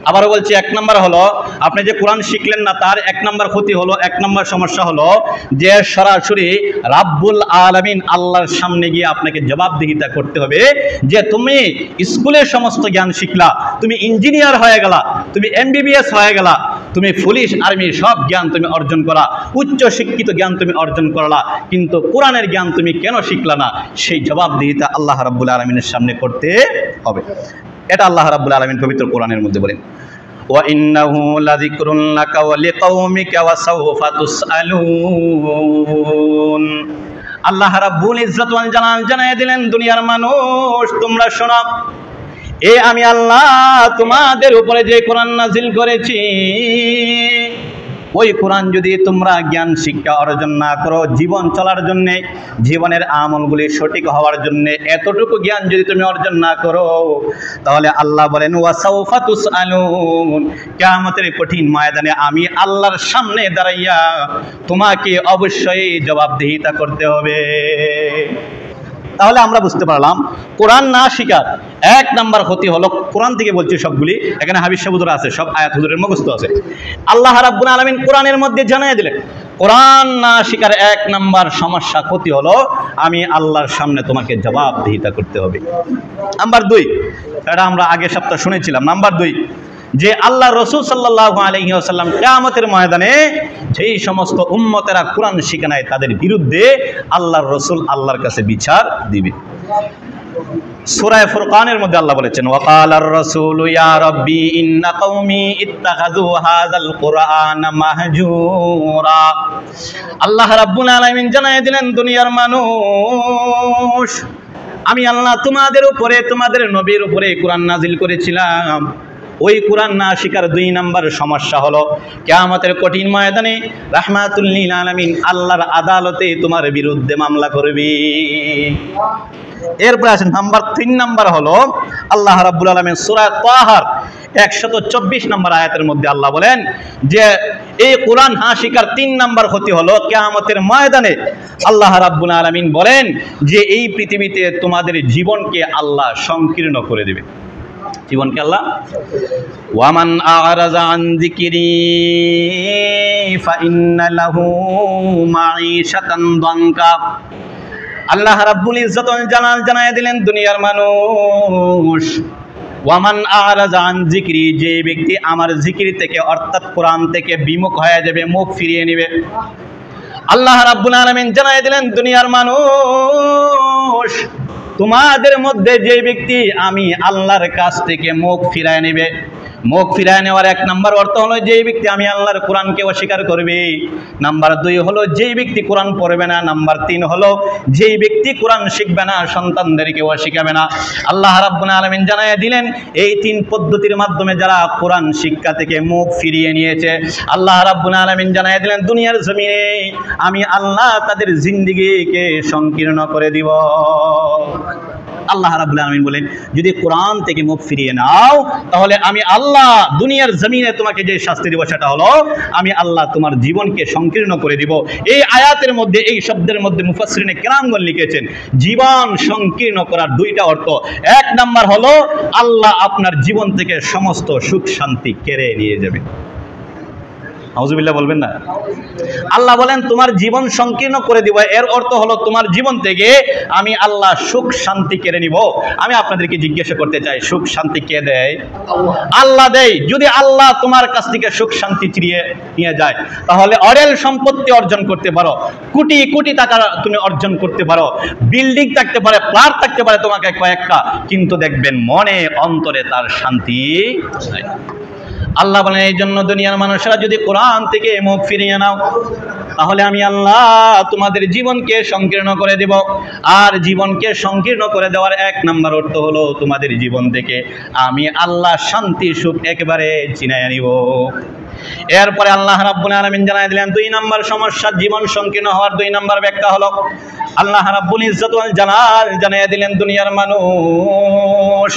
আবারও বলছি, 1 নম্বর হলো আপনি যে কোরআন শিখলেন না, তার 1 নম্বর ক্ষতি হলো, 1 নম্বর সমস্যা হলো যে সরাসরি রাব্বুল আলামিন আল্লাহর সামনে গিয়ে আপনাকে জবাবদিহিতা করতে হবে যে তুমি স্কুলের সমস্ত জ্ঞান শিখলা, তুমি ইঞ্জিনিয়ার হয়ে গেলা, তুমি MBBS হয়ে গেলা, তুমি পুলিশ আর্মি সব জ্ঞান তুমি অর্জন করা, উচ্চ শিক্ষিত জ্ঞান তুমি অর্জন করলা, কিন্তু কোরআনের জ্ঞান তুমি কেন শিখলা না, সেই জবাবদিহিতা আল্লাহ রাব্বুল আলামিনের সামনে করতে হবে। এটা আল্লাহ রাব্বুল আলামিন পবিত্র কোরআনের মধ্যে বলেন, ওয়া ইন্নাহু লাযিকরুন লাকা ওয়া লিকাওমিকা ওয়া সাওফা তুসআলুন। আল্লাহ রাব্বুল ইজ্জত ওয়াল জালাল জানায় দিলেন, দুনিয়ার মানুষ তোমরা শোনো, আমি আল্লাহ তোমাদের উপরে যে কোরআন নাজিল করেছি, ওই কোরআন যদি তোমরা জ্ঞান শিক্ষা অর্জন না করো, জীবন চলার জন্যে, জীবনের আমলগুলি সঠিক হওয়ার জন্যে এতটুকু জ্ঞান যদি তুমি অর্জন না করো, তাহলে আল্লাহ বলেন ওয়াসাউফা তুসআলুন, কিয়ামতের কঠিন ময়দানে আমি আল্লাহর সামনে দাঁড়াইয়া তোমাকে অবশ্যই জবাবদিহিতা করতে হবে। তাহলে আমরা বুঝতে পারলাম কোরআন না শিখার 1 নাম্বার ক্ষতি হলো, কোরআন থেকে বলছি সবগুলি, এখানে হাবিজ সাহেব আছে, সব আয়াত হুজুরের মুখস্থ আছে। আল্লাহ রাব্বুল আলামিন কোরআনের মধ্যে জানিয়ে দিলেন কোরআন না শিখার 1 নাম্বার সমস্যা ক্ষতি হলো আমি আল্লাহর সামনে তোমাকে জবাবদিহিতা করতে হবে। নাম্বার 2, এটা আমরা আগের সপ্তাহ শুনেছিলাম। নাম্বার 2, যে আল্লাহ রসুল সাল্লাল্লাহু আলাইহি ওয়াসাল্লাম কিয়ামতের ময়দানে যেই সমস্ত উম্মতেরা কোরআন শিখে নাই তাদের বিরুদ্ধে আল্লাহর রসুল আল্লাহর কাছে বিচার দিবে। সূরা ফুরকানের মধ্যে আল্লাহ বলেছেন, ওয়াকালার রাসূলু ইয়া রাব্বি ইন্না কওমি ইত্তাখাযু হাযাল কুরআনা মাহজুরা। আল্লাহ রাব্বুল আলামিন জানায় দিলেন, দুনিয়ার মানুষ আমি আল্লাহ তোমাদের উপরে, তোমাদের নবীর উপরে কোরআন নাজিল করেছিলাম। ওই কোরআন না শিখার 2 নাম্বার সমস্যা হলো কিয়ামতের কঠিন ময়দানে রাহমাতুল লিল আলামিন আল্লাহর আদালতে তোমার বিরুদ্ধে মামলা করবে। এরপর আসেন নাম্বার 3 নাম্বার হলো আল্লাহ রাব্বুল আলামিন সূরা তাহার 124 নম্বর আয়াতের মধ্যে আল্লাহ বলেন যে এই কোরআন না শিখার 3 নাম্বার ক্ষতি হলো কিয়ামতের ময়দানে আল্লাহ রাব্বুল আলামিন বলেন যে এই পৃথিবীতে তোমাদের জীবনকে আল্লাহ সংকীর্ণ করে দেবে। জীবনকে আল্লাহ, ওয়ামান আ'রাযা আন যিকরি ফাইন্না লাহু মাঈশাতান দানকা। আল্লাহ রাব্বুল ইজ্জত ওয়াল জালাল জানায় দিলেন, দুনিয়ার মানুষ ওয়ামান আ'রাযা আন যিকরি, যে ব্যক্তি আমার জিকির থেকে অর্থাৎ কোরআন থেকে বিমুখ হয়ে যাবে, মুখ ফিরিয়ে নেবে, আল্লাহ রাব্বুল আলামিন জানায় দিলেন, দুনিয়ার মানুষ তোমাদের মধ্যে যে ব্যক্তি আমি আল্লাহর কাছ থেকে মুখ ফিরায় নেবে, মুখ ফিরায় নেওয়ার 1 নাম্বার অর্থ হলো যেই ব্যক্তি আমি আল্লাহর কোরআনকে অস্বীকার করবে। নাম্বার 2 হলো যেই ব্যক্তি কোরআন পড়বে না। নাম্বার 3 হলো যেই ব্যক্তি কোরআন শিখবে না, সন্তানদেরকে শিখাবে না। আল্লাহ রাব্বুল আলামিন জানায় দিলেন এই 3 পদ্ধতির মাধ্যমে যারা কোরআন শিক্ষা থেকে মুখ ফিরিয়ে নিয়েছে, আল্লাহ রাব্বুল আলামিন জানায় দিলেন দুনিয়ার জমিনে আমি আল্লাহ তাদের জিন্দেগিকে সংকীর্ণ করে দিব। আল্লাহ রাব্বুল আলামিন বলেন যদি কোরআন থেকে মুখ ফিরিয়ে নাও তাহলে আমি আল্লাহ দুনিয়ার জমিনে তোমাকে যে শাস্তি দিব সেটা হলো আমি আল্লাহ তোমার জীবনকে সংকীর্ণ করে দিব। এই আয়াতের মধ্যে, এই শব্দের মধ্যে মুফাসসিরিনে কেরামগণ লিখেছেন জীবন সংকীর্ণ করার 2টা অর্থ। 1 নাম্বার হলো আল্লাহ আপনার জীবন থেকে সমস্ত সুখ শান্তি কেড়ে নিয়ে যাবে। আউযুবিল্লাহ বলবেন না? আল্লাহ বলেন তোমার জীবন সংকীর্ণ করে দিব, এর অর্থ হলো তোমার জীবন থেকে আমি আল্লাহ সুখ শান্তি কেড়ে নিব। আমি আপনাদেরকে জিজ্ঞাসা করতে চাই সুখ শান্তি কে দেয়? আল্লাহ দেয়। যদি আল্লাহ তোমার কাছ থেকে সুখ শান্তি চিরিয়ে নিয়ে যায় তাহলে অরেল সম্পত্তি অর্জন করতে পারো, কোটি কোটি টাকা তুমি অর্জন করতে পারো, বিল্ডিং থাকতে পারে, ফ্ল্যাট থাকতে পারে তোমাকে কয়েকটা, কিন্তু দেখবেন মনে অন্তরে তার শান্তি নাই। আল্লাহ বলেন এই জন্য দুনিয়ার মানুষরা যদি কোরআন থেকে মুখ ফিরিয়ে নাও তাহলে আমি আল্লাহ তোমাদের জীবনকে সংকীর্ণ করে দেব। আর জীবনকে সংকীর্ণ করে দেওয়ার 1 নাম্বার অর্থ হলো তোমাদের জীবন থেকে আমি আল্লাহ শান্তি সুখ একেবারে ছিনাইয়া নিব। এরপরে আল্লাহ রাব্বুল আলামিন জানায় দিলেন 2 নাম্বার সমস্যা, জীবন সংকীর্ণ হওয়ার 2 নাম্বার ব্যাখ্যা হলো আল্লাহ রাব্বুল ইজ্জত ওয়াল জালাল জানায় দিলেন দুনিয়ার মানুষ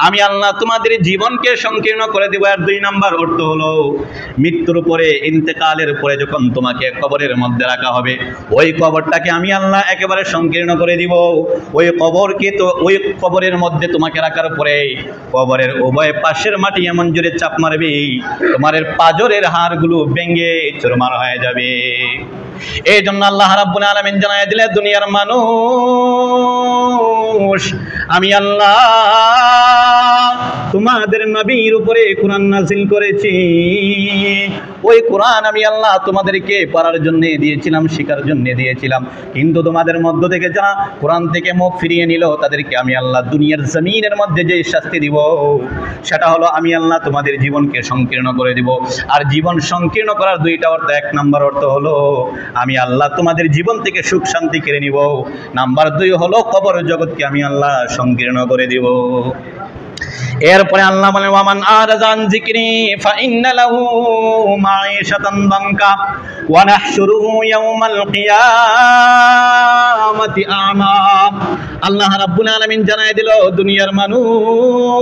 আমি আল্লাহ তোমাদের জীবনকে সংকীর্ণ করে দেব। আর 2 নাম্বার অর্থ হলো মৃত্যুর পরে, ইন্তেকালের পরে যখন তোমাকে কবরের মধ্যে রাখা হবে, ওই কবরটাকে আমি আল্লাহ একেবারে সংকীর্ণ করে দিব। ওই কবরকে তো ওই কবরের মধ্যে তোমাকে রাখার পরে কবরের উভয় পাশের মাটি এমন জোরে চাপ মারবে তোমার পাজরের হাড়গুলো ভেঙে চুরমার হয়ে যাবে। এই জন্য আল্লাহ রাব্বুল আলামিন জানায় দিলে, দুনিয়ার মানুষ আমি আল্লাহ তোমাদের নবীর উপরে কোরআন নাযিল করেছি। ওই কোরআন আমি আল্লাহ তোমাদেরকে পড়ার জন্য দিয়েছিলাম, শেখার জন্য দিয়েছিলাম। কিন্তু তোমাদের মধ্য থেকে যারা কোরআন থেকে মুখ ফিরিয়ে নিল, তাদেরকে আমি আল্লাহ দুনিয়ার জমিনের মধ্যে যে শাস্তি দিব, সেটা হলো আমি আল্লাহ তোমাদের জীবনকে সংকীর্ণ করে দিব। আর জীবন সংকীর্ণ করার 2টা অর্থ। 1 নাম্বার অর্থ হলো আমি আল্লাহ তোমাদের জীবন থেকে সুখ শান্তি কেড়ে নিব। নাম্বার 2 হলো কবর জগৎকে আমি আল্লাহ সংকীর্ণ করে দিব। এরপরে আল্লাহ বলেন, ওয়ামান আরাযান যিকরি ফাইন্না লাহু মাঈশাতান দানকা ওয়া নাহশুরুহু ইয়াওমাল কিয়ামাতি আমা। আল্লাহ রাব্বুল আলামিন জানায় দিল, দুনিয়ার মানুষ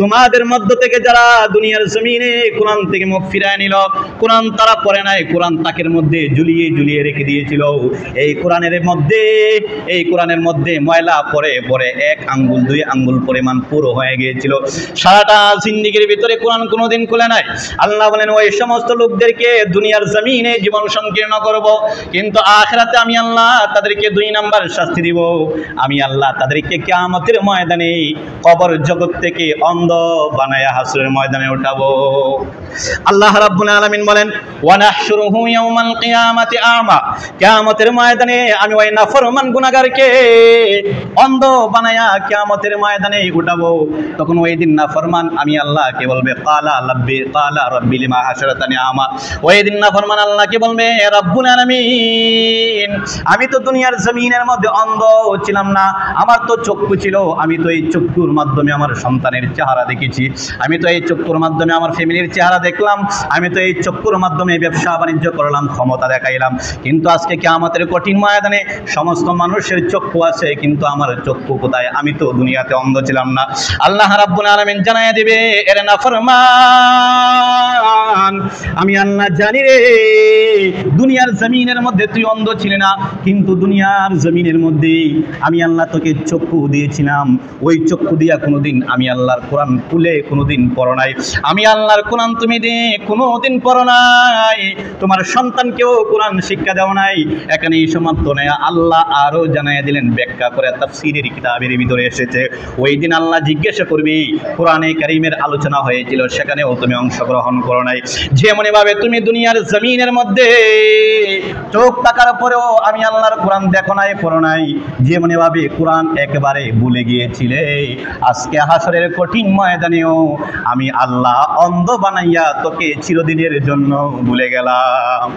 তোমাদের মধ্য থেকে যারা দুনিয়ার জমিনে কোরআন থেকে মুখ ফিরায় নিল, কোরআন তারা পড়ে নাই, কোরআন তাকের মধ্যে ঝুলিয়ে ঝুলিয়ে রেখে দিয়েছিল। এই কোরআনের মধ্যে ময়লা পড়ে পড়ে 1 আঙ্গুল 2 আঙ্গুল পরিমাণ পুরো হয়ে গিয়েছিল। সারাটা জিন্দেগির ভিতরে কোরআন কোনোদিন খুলে নাই। আল্লাহ বলেন, ওই সমস্ত লোকদেরকে দুনিয়ার জমিনে জীবন সংকীর্ণ করব, কিন্তু আখিরাতে আমি আল্লাহ তাদেরকে 2 নাম্বার শাস্তি দিব। আমি আল্লাহ তাদেরকে কিয়ামতের ময়দানে কবর জগৎ থেকে অন্ধ বানায়া হাসরের ময়দানে উঠাবো। আল্লাহ রাব্বুল আলামিন বলেন, ওয়া নাহশুরুহু ইয়াওমাল কিয়ামাতি আমা। কিয়ামতের ময়দানে আমি ওই নাফরমান গুনাহগারকে অন্ধ বানায়া কিয়ামতের ময়দানে উঠাবো। তখন ওই দিন নাফরমান আমি আল্লাহকে বলবে, কালা রাব্বি লিমা হাশারাতানি আমা। ওই দিন নাফরমান আল্লাহকে বলবে, রাব্বুল আলামিন, আমি তো দুনিয়ার জমিনের মধ্যে অন্ধ ছিলাম না, আমার তো চক্ষু ছিল, আমি তো এই চক্ষুর মাধ্যমে আমার সন্তানের চেহারা দেখেছি, আমি তো এই চক্ষুর মাধ্যমে আমার ফ্যামিলির চেহারা দেখলাম, আমি তো এই চক্ষুর মাধ্যমে ব্যবসা বাণিজ্য করলাম, ক্ষমতা দেখাইলাম। কিন্তু আজকে কিয়ামতের কঠিন ময়দানে সমস্ত মানুষের চক্ষু আছে, কিন্তু আমার চক্ষু কোথায়? আমি তো দুনিয়াতে অন্ধ ছিলাম না। আল্লাহ রাব্বুল আলামিন জানায়া দিবে, এর নাফরমান, আমি আল্লাহ জানি রে, দুনিয়ার জমিনের মধ্যে তুই অন্ধ ছিলি না, কিন্তু দুনিয়ার জমিনের মধ্যে আমি আল্লাহ তোকে চক্ষু দিয়েছিলাম। ওই চক্ষু দিয়া কোনোদিন আমি আল্লাহর কোরআন খুলে কোনোদিন পড়ো নাই, আমি আল্লাহর কোরআন তুমি দিয়ে কোনোদিন পড়ো নাই, তোমার সন্তানকেও কোরআন শিক্ষা দেও নাই। এখানেই সমাপ্ত নয়, আল্লাহ আরো জানাইয়া দিলেন, ব্যাখ্যা করে তাফসীরের কিতাবের ভিতরে এসেছে, ওই দিন আল্লাহ জিজ্ঞাসা করবি, কোরআনে কারীমের আলোচনা হয়েছিল, সেখানেও তুমি অংশগ্রহণ করো নাই। যেমন ভাবে তুমি দুনিয়ার জমিনের মধ্যে চোখ থাকার পরেও আমি আল্লাহর কোরআন দেখো নাই, পড়ো নাই, যেমন ভাবে কোরআন একেবারে ভুলে গিয়েছিলে, আজকে হাসরের কঠিন ময়দানেও আমি আল্লাহ অন্ধ বানাইয়া তোকে চিরদিনের জন্য ভুলে গেলাম।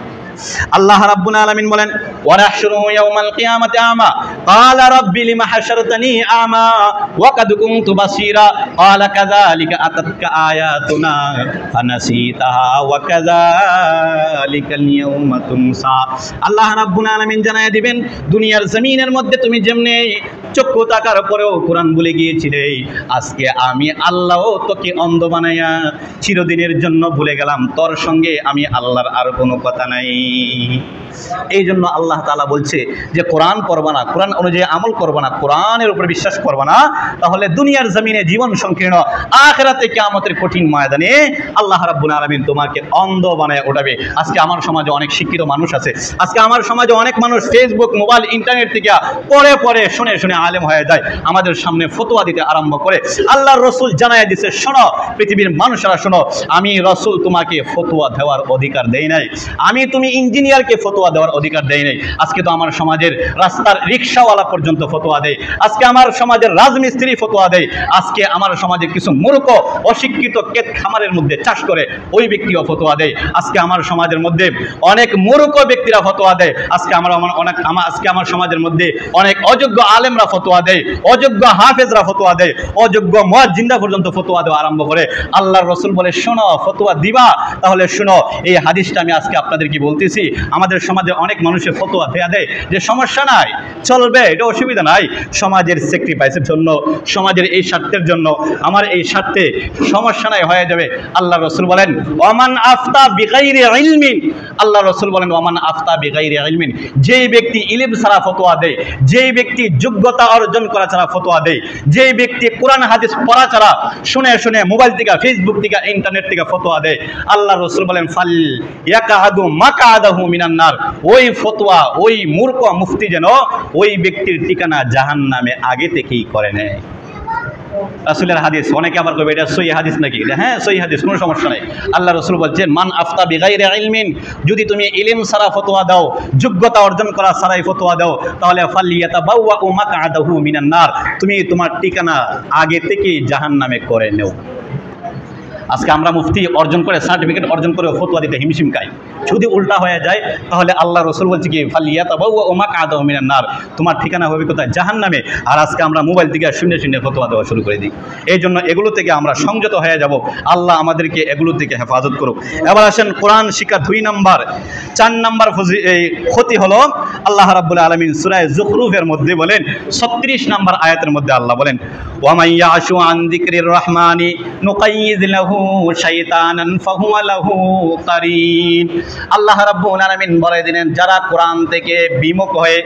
আল্লাহ রাব্বুল আলামিন বলেন, ওয়া নাহশুরুহু ইয়াওমাল কিয়ামাতি আমা ক্বালা রাব্বি লিমা হাশারতানি আমা ওয়া কাদ কুনতু বাসীরা ক্বালা কাযালিকা আতাতকা আয়াতুনা ফানাসিতাহা ওয়া কাযালিকাল ইয়াওমা তুনসা। আল্লাহ রাব্বুল আলামিন জানায় দিবেন, দুনিয়ার জমিনের মধ্যে তুমি যেমনে চক্ষু থাকার পরেও কোরআন ভুলে গিয়েছিলে, আজকে আমি আল্লাহ তোকে অন্ধ বানাইয়া চিরদিনের জন্য ভুলে গেলাম, তোর সঙ্গে আমি আল্লাহর আর কোনো কথা নাই। এই জন্য আল্লাহ তাআলা বলছে যে কোরআন পড়বা না, কোরআন অনুযায়ী আমল করবা না, কোরআনের উপর বিশ্বাস করবা না, তাহলে দুনিয়ার জমিনে জীবন সংকীর্ণ, আখিরাতে কিয়ামতের কঠিন ময়দানে আল্লাহ রাব্বুল আলামিন তোমাকে অন্ধ বানায় ওঠাবে। আজকে আমার সমাজে অনেক শিক্ষিত মানুষ আছে, আজকে আমার সমাজে অনেক মানুষ ফেসবুক, মোবাইল, ইন্টারনেট থেকে পড়ে পড়ে শুনে শুনে আলেম হয়ে যায়, আমাদের সামনে ফতোয়া দিতে আরম্ভ করে। আল্লাহর রাসূল জানায় দিয়েছে, শোনো পৃথিবীর মানুষেরা শোনো, আমি রাসূল তোমাকে ফতোয়া দেওয়ার অধিকার দেই নাই, আমি তুমি ইঞ্জিনিয়ারকে ফতোয়া দেওয়ার অধিকার দেই নাই। আজকে তো আমার সমাজের রাস্তার রিকশাওয়ালা পর্যন্ত ফতোয়া দেয়, আজকে আমার সমাজের রাজমিস্ত্রি ফতোয়া দেয়, আজকে আমার সমাজের কিছু মূর্খ অশিক্ষিত ক্ষেত খামারের মধ্যে চাষ করে ওই ব্যক্তিও ফতোয়া দেয়, আজকে আমার সমাজের মধ্যে অনেক মূর্খ ব্যক্তিরা ফতোয়া দেয়, আজকে আমার সমাজের মধ্যে অনেক অযোগ্য আলেমরা ফতোয়া দেয়, অযোগ্য হাফেজরা ফতোয়া দেয়, অযোগ্য মুয়াজ্জিনরা পর্যন্ত ফতোয়া দেওয়া আরম্ভ করে। আল্লাহর রাসূল বলে, শোনো, ফতোয়া দিবা তাহলে শোনো, এই হাদিসটা আমি আজকে আপনাদেরকে বলতেছি। আমাদের সমাজে অনেক মানুষের ফতোয়া দেয়া দেয় যে সমস্যা নাই, চলবে, এটা অসুবিধা নাই, সমাজের স্যাক্রিফাইসের জন্য, সমাজের এই স্বার্থের জন্য, আমার এই স্বার্থে সমস্যা নাই, হয়ে যাবে। আল্লাহর রাসূল বলেন, ওয়ামান আফতা বিগাইরি ইলমিন, আল্লাহর রাসূল বলেন, ওয়ামান আফতা বিগাইরি ইলমিন, যেই ব্যক্তি ইলম ছাড়া ফতোয়া দেয়, যেই ব্যক্তি যোগ্যতা অর্জন করা ছাড়া ফতোয়া দেয়, যেই ব্যক্তি কোরআন হাদিস পড়া ছাড়া শুনে শুনে মোবাইল থেকে, ফেসবুক থেকে, ইন্টারনেট থেকে ফতোয়া দেয়, আল্লাহর রাসূল বলেন, ফাল ইয়াকাদু মাকাদাহু মিনান নার, ওই ফতোয়া, ওই মূর্খ মুফতি যেন ওই ব্যক্তির ঠিকানা জাহান্নামে আগে থেকেই করে নেয়। রাসূলের হাদিস। অনেকে আবার কইবে এটা সহিহ হাদিস নাকি? হ্যাঁ, সহিহ হাদিস, কোনো সমস্যা নাই। আল্লাহ রাসূল বলছেন, মান আফতা বিগাইরি ইলমিন, যদি তুমি ইলম ছাড়া ফতোয়া দাও, যোগ্যতা অর্জন করা ছাড়াই ফতোয়া দাও, তাহলে ফালিয়াতাবাওয়াউ মাকআদাহু মিনান নার, তুমি তোমার ঠিকানা আগে থেকেই জাহান্নামে করে নেও। আজকে আমরা মুফতি অর্জন করে, সার্টিফিকেট অর্জন করে ফতোয়া দিতে হিমশিম খাই। যদি উল্টা হয়ে যায় তাহলে আল্লাহ রাসূল বলছে কি, ফালিয়াতাবাওয়াউ মাকআদাহু মিনান নার, তোমার ঠিকানা হবে কোথায়? জাহান্নামে। আর আজকে আমরা মোবাইল থেকে শূন্য শূন্য ফতোয়া দেওয়া শুরু করে দিই। এই জন্য এগুলো থেকে আমরা সংযত হয়ে যাব। আল্লাহ আমাদেরকে এগুলো থেকে হেফাজত করুক। এবার আসেন কোরআন শিক্ষা 2 নাম্বার। 4 নাম্বার ক্ষতি হলো, আল্লাহ রাব্বুল আলামিন সূরা যুখরুফের মধ্যে বলেন, 36 নাম্বার আয়াতের মধ্যে আল্লাহ বলেন, ওয়া মান ইয়াশু আন যিকরির রহমানি নুকাইয়িদ লাহু শাইতানান ফাহুয়া লাহু কারিন। আল্লাহ রাব্বুল আলামিন বলে দিলেন, যারা কোরআন থেকে বিমুখ হয়ে,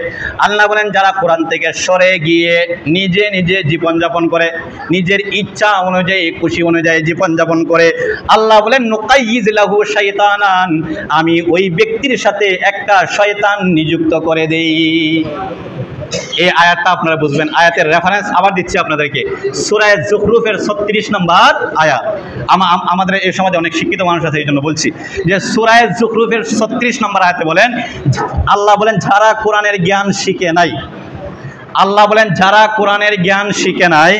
আল্লাহ বলেন যারা কোরআন থেকে সরে গিয়ে নিজে নিজে জীবনযাপন করে, নিজের ইচ্ছা অনুযায়ী, খুশি অনুযায়ী জীবনযাপন করে, আল্লাহ বলেন নুকাইয়িজ লাহু শাইতানান, আমি ওই ব্যক্তির সাথে একটা শয়তান নিযুক্ত করে দেই। এই আয়াতটা আপনারা বুঝবেন। আয়াতের রেফারেন্স আবার দিচ্ছি আপনাদেরকে, সূরা যুখরুফের 36 নম্বর আয়াত। আমাদের এই সমাজে অনেক শিক্ষিত মানুষ আছে, এই জন্য বলছি যে সূরা যুখরুফের 36 নম্বর আয়াতে বলেন, আল্লাহ বলেন যারা কোরআনের জ্ঞান শিখে নাই, আল্লাহ বলেন যারা কোরআনের জ্ঞান শিখে নাই,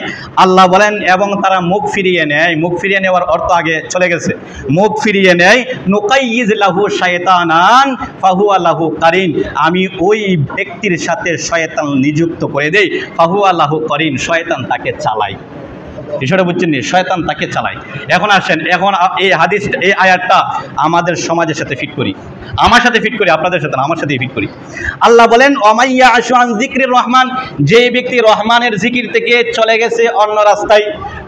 আল্লাহ বলেন এবং তারা মুখ ফিরিয়ে নেয়, মুখ ফিরিয়ে নেওয়ার অর্থ আগে চলে গেছে, মুখ ফিরিয়ে নেয়, নুকাইয়িজ লাহু শাইতানান ফাহুয়া লাহু কারিন, আমি ওই ব্যক্তির সাথে শয়তান নিযুক্ত করে দেই, ফাহুয়া লাহু কারিন, শয়তান তাকে চালায়। বিষয়টা বুঝছেন নি? শয়তান তাকে চালায়। এখন আসেন, এখন এই হাদিস, এই আয়াতটা আমাদের সমাজের সাথে ফিট করি, আমার সাথে ফিট করি, আপনাদের সাথে, আমার সাথে ফিট করি। আল্লাহ বলেন, ওমাইয়া আশু আন যিকরির রহমান, যে ব্যক্তি রহমানের জিকির থেকে চলে গেছে অন্য রাস্তায়,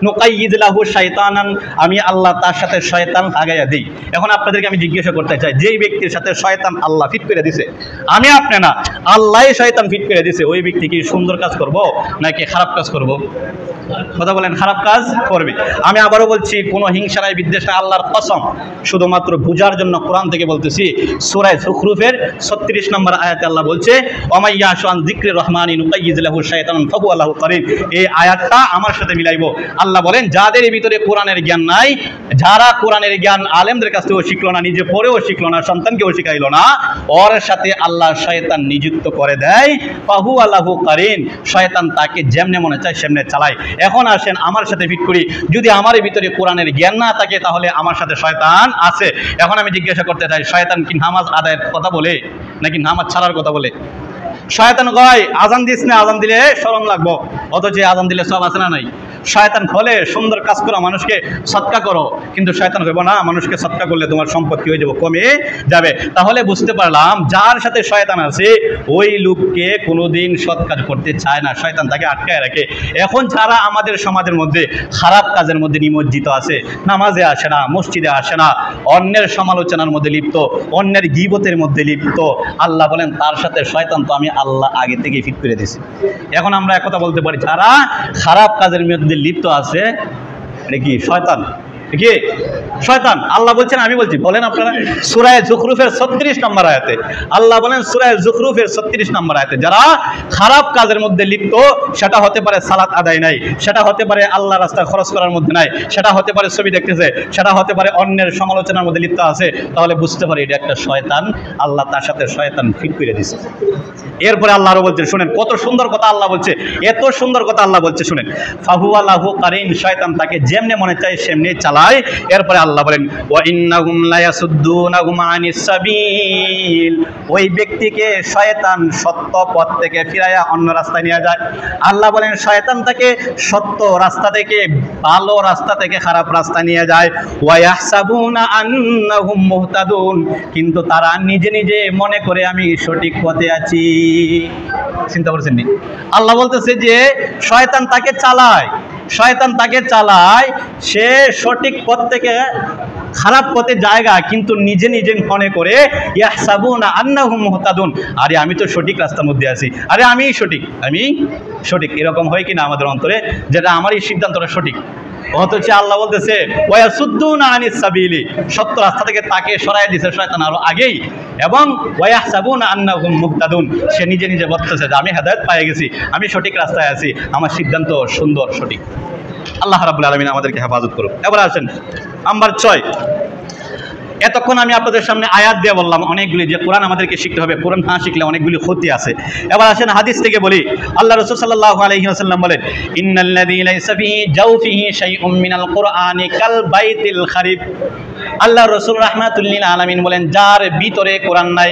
নুকাইয়িদ লাহু শাইতানান, আমি আল্লাহ তার সাথে শয়তান লাগাইয়া দিই। এখন আপনাদেরকে আমি জিজ্ঞাসা করতে চাই, যেই ব্যক্তির সাথে শয়তান আল্লাহ ফিট করে দিছে, আমি আপনি না, আল্লাহ শয়তান ফিট করে দিছে, ওই ব্যক্তি কি সুন্দর কাজ করব নাকি খারাপ কাজ করব? কথা বলেন, খারাপ কাজ করবে। আমি আবারও বলছি, কোনো হিংসা নাই, বিদ্বেষ নাই, আল্লাহর কসম, শুধুমাত্র বুঝার জন্য কোরআন থেকে বলতেছি। সূরা যুখরুফের 36 নম্বর আয়াতে আল্লাহ বলছে, ওমাইয়া ইয়াশু আন যিকরির রহমানি নুকাইয়িজ লাহু শাইতানান ফাহুয়া লাহু কারিন। এই আয়াতটা আমার সাথে মিলাইবো। আল্লাহ বলেন, যাদের ভিতরে কোরআনের জ্ঞান নাই, যারা কোরআনের জ্ঞান আলেমদের কাছ থেকেও শিখলো না, নিজে পড়েও শিখলো না, সন্তানকেও শিখাইলো না, ওর সাথে আল্লাহ শয়তান নিযুক্ত করে দেয়, ফাহুয়া লাহু কারিন, শয়তান তাকে যেমনে মনে চায় সেমনে চালায়। এখন আসেন আমার সাথে ফিট করি, যদি আমার ভিতরে কোরআনের জ্ঞান না থাকে তাহলে আমার সাথে শয়তান আছে। এখন আমি জিজ্ঞাসা করতে চাই, শয়তান কি নামাজ আদায়ের কথা বলে নাকি নামাজ ছাড়ার কথা বলে? শয়তান কয় আজান দিস না, আজান দিলে শরম লাগবো, অথচ আজান দিলে সব আছে না নাই? শয়তান বলে সুন্দর কাজ করো, মানুষকে সৎকা করো, কিন্তু শয়তান কইব না, মানুষকে সৎকা করলে তোমার সম্পদ কি হয়ে যাবে, কমে যাবে। তাহলে বুঝতে পারলাম যার সাথে শয়তান আছে ওই লোককে কোনোদিন সৎ কাজ করতে চায় না, শয়তান তাকে আটকায় রাখে। এখন যারা আমাদের সমাজের মধ্যে খারাপ কাজের মধ্যে নিমজ্জিত আছে, নামাজে আসে না, মসজিদে আসে না, অন্যের সমালোচনার মধ্যে লিপ্ত, অন্যের গীবতের মধ্যে লিপ্ত, আল্লাহ বলেন তার সাথে শয়তান তো আমি আল্লাহ আগে থেকে ফিট করে দিয়েছি। এখন আমরা একথা বলতে পারি, যারা খারাপ কাজের মধ্যে লিপ্ত আছে, এটা কি শয়তান? কি শয়তান? আল্লাহ বলছেন, আমি বলছি, বলেন আপনারা। সূরা যুখরুফের 36 নম্বর আয়াতে আল্লাহ বলেন, সূরা যুখরুফের 36 নম্বর আয়াতে, যারা খারাপ কাজের মধ্যে লিপ্ত, সেটা হতে পারে সালাত আদায় নাই, সেটা হতে পারে আল্লাহ রাস্তায় খরচ করার মধ্যে নাই, সেটা হতে পারে ছবি দেখতেছে, সেটা হতে পারে অন্যের সমালোচনার মধ্যে লিপ্ত আছে, তাহলে বুঝতে পারে এটা একটা শয়তান, আল্লাহ তার সাথে শয়তান ফিট করে দিয়েছে। এরপরে আল্লাহ আরো বলছেন, শুনেন কত সুন্দর কথা আল্লাহ বলছে, এত সুন্দর কথা আল্লাহ বলছে, শুনেন, ফাহুয়া লাহু কারিন, শয়তান তাকে যেমনে মনে চায় সেমনি চালায়। চালায়। এরপরে আল্লাহ বলেন ওয়া ইন্নাহুম লা ইয়াসুদ্দুনাহুম আনিস সাবিল, ওই ব্যক্তিকে শয়তান সত্য পথ থেকে ফিরাইয়া অন্য রাস্তায় নিয়ে যায়। আল্লাহ বলেন শয়তান তাকে সত্য রাস্তা থেকে, ভালো রাস্তা থেকে খারাপ রাস্তা নিয়ে যায়। ওয়া ইয়াহসাবুনা আন্নাহুম মুহতাদুন, কিন্তু তারা নিজে নিজে মনে করে আমি সঠিক পথে আছি। চিন্তা করছেন নি? আল্লাহ বলতেছে যে শয়তান তাকে চালায়, শয়তান তাকে চালায়, সে সঠিক পথ থেকে খারাপ পথে জায়গা, কিন্তু নিজে নিজে মনে করে ইয়াহসাবুনা আন্নাহুম মুহতাদুন, আরে আমি তো সঠিক রাস্তার মধ্যে আছি, আরে আমিই সঠিক, আমি সঠিক। এরকম হয় কিনা আমাদের অন্তরে, যেটা আমারই সিদ্ধান্তটা সঠিক, অথচ আল্লাহ বলতেছে ওয়ায়াসুদ্দুনা আনিস সাবিলি, সত্য রাস্তা থেকে তাকে সরাই দিয়েছে শয়তান আরো আগেই। এবং ওয়ায়াহসাবুনা আন্নাহুম মুহতাদুন, সে নিজে নিজে বলতেছে যে আমি হেদায়েত পেয়ে গেছি, আমি সঠিক রাস্তায় আছি, আমার সিদ্ধান্ত সুন্দর সঠিক। আল্লাহ রাব্বুল আলামিন আমাদেরকে হেফাজত করুন। এবার আসেন নাম্বার 6। এতক্ষণ আমি আপনাদের সামনে আয়াত দিয়ে বললাম অনেকগুলি, যে কোরআন আমাদেরকে শিখতে হবে, কোরআন না শিখলে অনেকগুলি ক্ষতি আছে। এবার আসেন হাদিস থেকে বলি। আল্লাহ রাসূল সাল্লাল্লাহু আলাইহি ওয়াসাল্লাম বলেন ইন্নাল্লাযী লাইসা ফিহি জাওফিহি শাইউম মিনাল কুরআনি কাল বাইতিল খারিব। আল্লাহ রাসূল রাহমাতুল লিল আলামিন বলেন যার ভিতরে কোরআন নাই,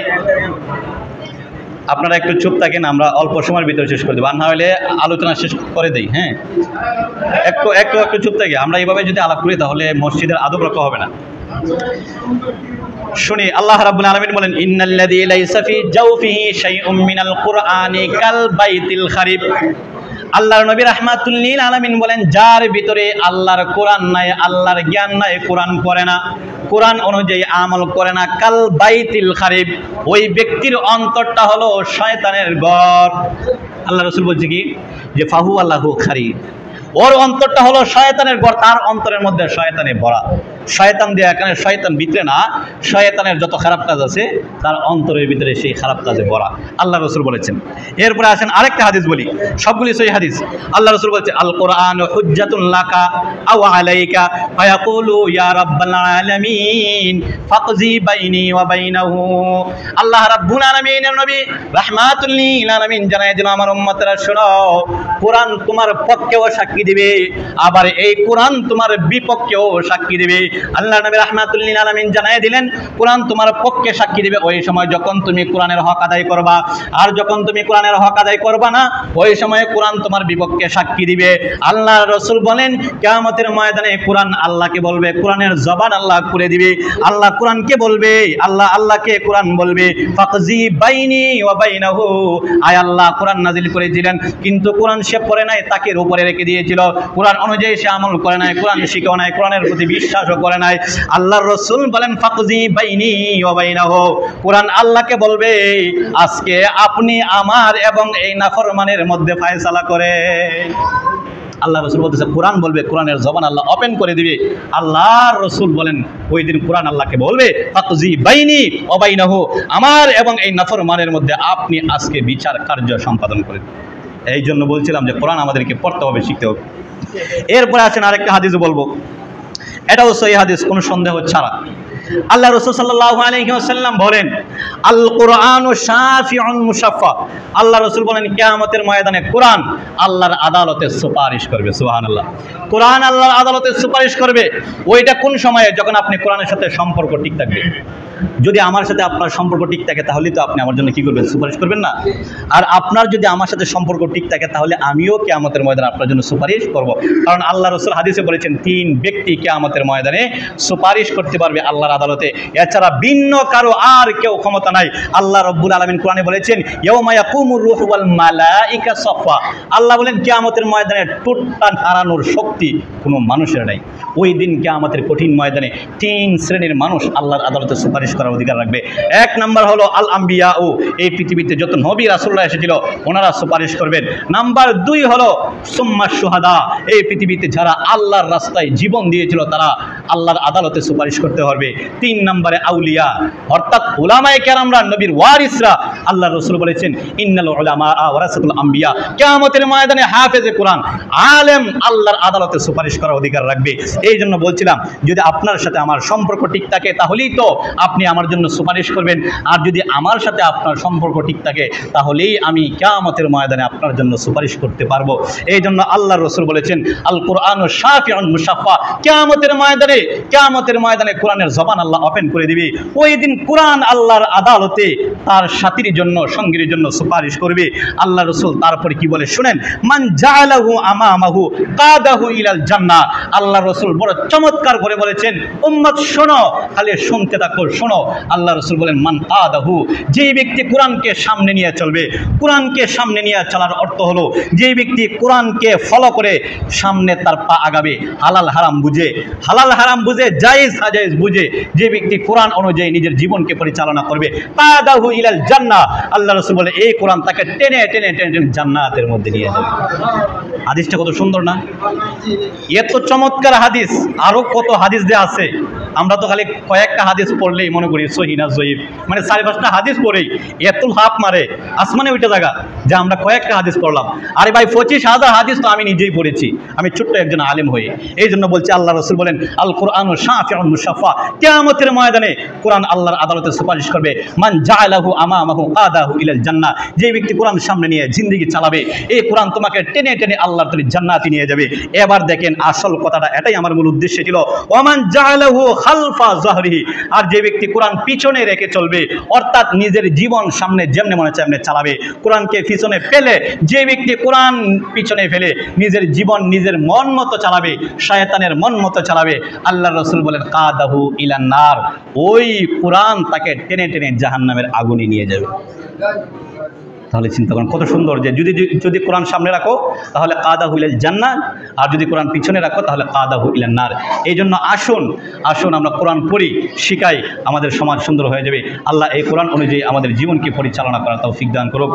আপনারা একটু চুপ থাকেন, আমরা অল্প সময়ের ভিতরে শেষ করে দেবো, আর না হলে আলোচনা শেষ করে দেই। হ্যাঁ, একটু একটু একটু চুপ থাকি। আমরা এইভাবে যদি আলাপ করি তাহলে মসজিদের আদব রক্ষা হবে না। শুনি, আল্লাহ রাব্বুল আলামিন বলেন ইন্নাল্লাযী লাইসা ফি জাওফিহি শাইউম মিনাল কুরআনি কাল বাইতিল খারিব। আল্লাহর নবী রাহমাতুল লিল আলামিন বলেন যার ভিতরে আল্লাহর কোরআন নাই, আল্লাহর জ্ঞান নাই, কোরআন পড়ে না, কোরআন অনুযায়ী আমল করে না, কাল বাইতিল খারিব, ওই ব্যক্তির অন্তরটা হলো শয়তানের ঘর। আল্লাহ রাসূল বলছে কি যে ফাহু আল্লাহু খারিব, ওর অন্তরটা হলো শয়তানের ঘর, তার অন্তরের মধ্যে শয়তানে ভরা। শয়তান দিয়ে এখানে শয়তান ভিতরে না, শয়তানের যত খারাপ কাজ আছে তার অন্তরের ভিতরে সেই খারাপ কাজে ভরা, আল্লাহ রাসূল বলেছেন। এরপরে আসেন আরেকটা হাদিস বলি, সবগুলি সহিহ হাদিস। আল্লাহ রাসূল বলেছে আল কোরআন হুজ্জাতুন লাকা আও আলাইকা ফায়াকুলু ইয়া রাব্বাল আলামিন ফাকজি বাইনি ওয়া বাইনাহু। আল্লাহ রাব্বুল আলামিনের নবী রাহমাতুল লিল আলামিন জানায় দিল আমার উম্মতরা শোনো, কোরআন তোমার পক্ষেও সাক্ষী দিবে, আবার এই কোরআন তোমার বিপক্ষেও সাক্ষী দিবে। আল্লাহ নবী রাহমাতুল লিল আলামিন জানায় দিলেন কোরআন তোমার পক্ষে সাক্ষী দিবে ওই সময় যখন তুমি কোরআনের হক আদায় করবা, আর যখন তুমি কোরআনের হক আদায় করবা না ওই সময় কোরআন তোমার বিপক্ষে সাক্ষী দিবে। আল্লাহ রাসূল বলেন কিয়ামতের ময়দানে কোরআন আল্লাহকে বলবে, কোরআনের জবান আল্লাহ খুলে দিবে, আল্লাহ কোরআনকে বলবে, আল্লাহ আল্লাহকে কোরআন বলবে ফাকজি বাইনি ওয়া বাইনাহু, আয় আল্লাহ কোরআন নাজিল করেছিলেন কিন্তু কোরআন সে পড়ে নাই, তাকে উপরে রেখে দিয়েছিল, কোরআন অনুযায়ী সে আমল করে নাই, কোরআন শিখেও নাই, কোরআনের প্রতি বিশ্বাসও করে নাই। আল্লাহর রাসূল বলেন ফাকজি বাইনি ওয়া বাইনাহু, কোরআন আল্লাহকে বলবে আজকে আপনি আমার এবং এই নাফরমানের মধ্যে ফয়সালা করে। আল্লাহ রাসূল বলতেছে কোরআন বলবে, কোরআনের জবান আল্লাহ ওপেন করে দিবে। আল্লাহর রাসূল বলেন ওই দিন কোরআন আল্লাহকে বলবে ফাকজি বাইনি ওয়া বাইনাহু, আমার এবং এই নাফরমানের মধ্যে আপনি আজকে বিচার কার্য সম্পাদন করেন। এই জন্য বলছিলাম যে কোরআন আমাদেরকে পড়তে হবে, শিখতে হবে। এরপরে আছেন আরেকটা হাদিস বলবো, এটাও সহিহ হাদিস কোনো সন্দেহ ছাড়া। আল্লাহ রাসূল সাল্লাল্লাহু আলাইহি ওয়াসাল্লাম বলেন আল কুরআনু শাফিউন মুশাফফা। আল্লাহ রাসূল বলেন কিয়ামতের ময়দানে কোরআন আল্লাহর আদালতে সুপারিশ করবে। সুবহানাল্লাহ, কোরআন আল্লাহর আদালতে সুপারিশ করবে। ওইটা কোন সময়ে? যখন আপনি কোরআনের সাথে সম্পর্ক ঠিক থাকবে। যদি আমার সাথে আপনার সম্পর্ক ঠিক থাকে তাহলে তো আপনি আমার জন্য কি করবেন? সুপারিশ করবেন না? আর আপনার যদি আমার সাথে সম্পর্ক ঠিক থাকে তাহলে আমিও কিয়ামতের ময়দানে আপনার জন্য সুপারিশ করব। কারণ আল্লাহ রাসূল হাদিসে বলেছেন 3 ব্যক্তি কিয়ামতের ময়দানে সুপারিশ করতে পারবে আল্লাহর আদালতে, এছাড়া ভিন্ন কারো আর কেউ ক্ষমতা নাই। আল্লাহ রাব্বুল আলামিন কোরআনে বলেছেন ইয়াউমা ইয়াকুমুর রূহু ওয়াল মালাইকা সাফা। আল্লাহ বলেন কিয়ামতের ময়দানে টুটটা হারানোর শক্তি কোনো মানুষের নাই। ওই দিন কিয়ামতের কঠিন ময়দানে 3 শ্রেণীর মানুষ আল্লাহর আদালতে সুপারিশ করার অধিকার রাখবে। 1 নাম্বার হলো আল আম্বিয়া, ও এই পৃথিবীতে যত নবী রাসূলরা এসেছিল ওনারা সুপারিশ করবেন। নাম্বার 2 হলো সুম্মা শুহাদা, এই পৃথিবীতে যারা আল্লাহর রাস্তায় জীবন দিয়েছিল তারা আল্লাহর আদালতে সুপারিশ করতে হবে। 3 নম্বরে আউলিয়া, অর্থাৎ উলামায়ে কেরামরা, নবীর ওয়ারিসরা। আল্লাহ রাসূল বলেছেন ইন্নাল উলামা ওয়ারাসাতুল আম্বিয়া, কিয়ামতের ময়দানে হাফেজে কোরআন, আলেম আল্লাহর আদালতে সুপারিশ করার অধিকার রাখবে। এই জন্য বলছিলাম যদি আপনার সাথে আমার সম্পর্ক ঠিক থাকে তাহলেই তো আপনি আমার জন্য সুপারিশ করবেন, আর যদি আমার সাথে আপনার সম্পর্ক ঠিক থাকে তাহলেই আমি কিয়ামতের ময়দানে আপনার জন্য সুপারিশ করতে পারবো। এই জন্য আল্লাহর রাসূল বলেছেন আল কুরআনু শাফিউন মুশাফফা, কিয়ামতের ময়দানে কিয়ামতের ময়দানে কোরআনের জবান আল্লাহ ওপেন করে দিবে। ওই দিন কোরআন আল্লাহর আদালতে তার সাথীর জন্য, সঙ্গীর জন্য সুপারিশ করবে। আল্লাহ রাসূল তারপরে কি বলে শুনেন, মান জাআলাহু আমামাহু কাদাহু ইলাল জান্নাহ। আল্লাহ রাসূল বড় চমৎকার করে বলেছেন, উম্মত শোনো, খালি শুনতে থাকো, শোনো। আল্লাহ রাসূল বলেন, মান কাদাহু, যে ব্যক্তি কোরআনকে সামনে নিয়ে চলবে। কোরআনকে সামনে নিয়ে চলার অর্থ হলো যে ব্যক্তি কোরআনকে ফলো করে সামনে তার পা আগাবে, হালাল হারাম বুঝে, হালাল হারাম বুঝে, জায়েজ নাজায়েজ বুঝে যে ব্যক্তি কোরআন অনুযায়ী নিজের জীবনকে পরিচালনা করবে, কাদাহু ইলাল জান্নাহ। আল্লাহ রাসূল বলে এই কোরআন তাকে টেনে টেনে টেনে টেনে জান্নাতের মধ্যে নিয়ে যাবে। হাদিসটা কত সুন্দর না? এত চমৎকার হাদিস, আরো কত হাদিস দেয়া আছে। আমরা তো খালি কয়েকটা হাদিস পড়লেই মনে করি সহিহ না জয়ীফ, মানে 4-5টা হাদিস পড়েই এত হাত মারে আসমানে ওইটা জায়গা যে আমরা কয়েকটা হাদিস পড়লাম। আরে ভাই 25,000 হাদিস তো আমি নিজেই পড়েছি, আমি ছোট্ট একজন আলেম হয়ে। এই জন্য বলছি, আল্লাহ রাসূল বলেন, আল কোরআনু শাফিউন মুশাফফা, কিয়ামতের ময়দানে কোরআন আল্লাহর আদালতে সুপারিশ করবে। মান জাআলাহু আমামাহু কাদাহু ইলাল জান্নাহ, যে ব্যক্তি কোরআন সামনে নিয়ে জিন্দেগি চালাবে, এই কোরআন তোমাকে টেনে টেনে আল্লাহর তরফে জান্নাতে নিয়ে যাবে। এবার দেখেন আসল কথাটা, এটাই আমার মূল উদ্দেশ্য ছিল। ওয়ামান জাআলাহু খালফা যাহরিহি, আর যে ব্যক্তি কোরআন পিছনে রেখে চলবে, অর্থাৎ নিজের জীবন সামনে যেমনে মনে চায় এমনি চালাবে, কোরআনকে পিছনে ফেলে, যে ব্যক্তি কোরআন পিছনে ফেলে নিজের জীবন নিজের মন মতো চালাবে, শয়তানের মন মতো চালাবে, আল্লাহর রাসূল বলেন কাদাহু ইলান নার, ওই কোরআন তাকে টেনে টেনে জাহান্নামের আগুনে নিয়ে যাবে। তাহলে চিন্তা করেন কত সুন্দর যে যদি কোরআন সামনে রাখো তাহলে কাদাহু ইলাল জান্নাহ, আর যদি কোরআন পিছনে রাখো তাহলে কাদাহু ইলান নার। এই জন্য আসুন আমরা কোরআন পড়ি, শিখাই, আমাদের সমাজ সুন্দর হয়ে যাবে। আল্লাহ এই কোরআন অনুযায়ী আমাদের জীবনকে পরিচালনা করার তৌফিক দান করুক।